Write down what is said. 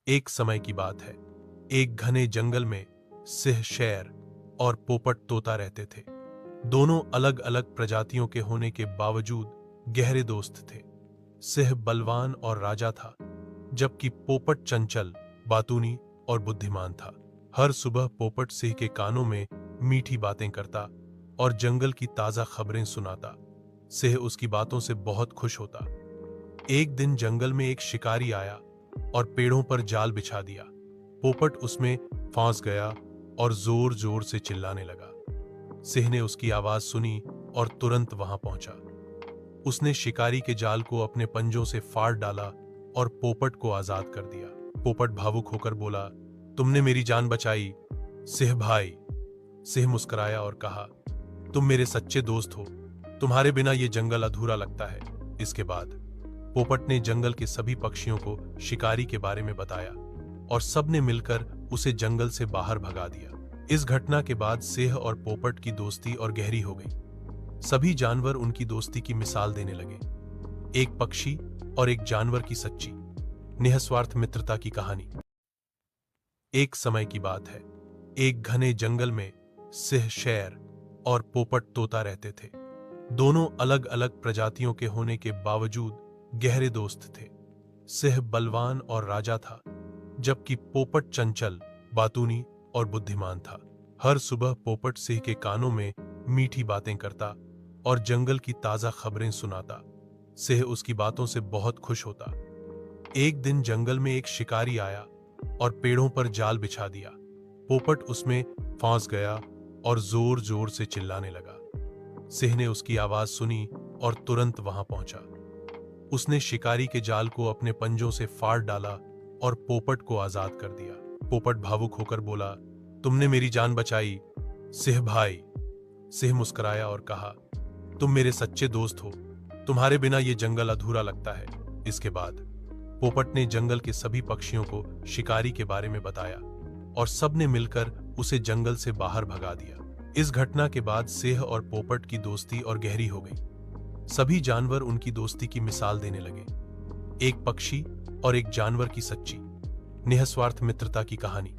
एक समय की बात है। एक घने जंगल में सिंह शेर और पोपट तोता रहते थे। दोनों अलग अलग प्रजातियों के होने के बावजूद गहरे दोस्त थे। सिंह बलवान और राजा था, जबकि पोपट चंचल, बातूनी और बुद्धिमान था। हर सुबह पोपट सिंह के कानों में मीठी बातें करता और जंगल की ताजा खबरें सुनाता। सिंह उसकी बातों से बहुत खुश होता। एक दिन जंगल में एक शिकारी आया और पेड़ों पर जाल बिछा दिया। पोपट उसमें फंस गया और जोर जोर से चिल्लाने लगा। सिंह ने उसकी आवाज सुनी और तुरंत वहां पहुंचा। उसने शिकारी के जाल को अपने पंजों से फाड़ डाला और पोपट को आजाद कर दिया। पोपट भावुक होकर बोला, तुमने मेरी जान बचाई, सिंह भाई। सिंह मुस्कुराया और कहा, तुम मेरे सच्चे दोस्त हो, तुम्हारे बिना ये जंगल अधूरा लगता है। इसके बाद पोपट ने जंगल के सभी पक्षियों को शिकारी के बारे में बताया और सबने मिलकर उसे जंगल से बाहर भगा दिया। इस घटना के बाद सिंह और पोपट की दोस्ती और गहरी हो गई। सभी जानवर उनकी दोस्ती की मिसाल देने लगे। एक पक्षी और एक जानवर की सच्ची, निस्वार्थ मित्रता की कहानी। एक समय की बात है। एक घने जंगल में सिंह शेर और पोपट तोता रहते थे। दोनों अलग अलग प्रजातियों के होने के बावजूद गहरे दोस्त थे। सिंह बलवान और राजा था, जबकि पोपट चंचल, बातूनी और बुद्धिमान था। हर सुबह पोपट सिंह के कानों में मीठी बातें करता और जंगल की ताजा खबरें सुनाता। सिंह उसकी बातों से बहुत खुश होता। एक दिन जंगल में एक शिकारी आया और पेड़ों पर जाल बिछा दिया। पोपट उसमें फंस गया और जोर जोर से चिल्लाने लगा। सिंह ने उसकी आवाज सुनी और तुरंत वहां पहुंचा। उसने शिकारी के जाल को अपने पंजों से फाड़ डाला और पोपट को आजाद कर दिया। पोपट भावुक होकर बोला, तुमने मेरी जान बचाई, सिंह भाई। सिंह मुस्कुराया और कहा, तुम मेरे सच्चे दोस्त हो, तुम्हारे बिना ये जंगल अधूरा लगता है। इसके बाद पोपट ने जंगल के सभी पक्षियों को शिकारी के बारे में बताया और सबने मिलकर उसे जंगल से बाहर भगा दिया। इस घटना के बाद सिंह और पोपट की दोस्ती और गहरी हो गई। सभी जानवर उनकी दोस्ती की मिसाल देने लगे। एक पक्षी और एक जानवर की सच्ची, निस्वार्थ मित्रता की कहानी।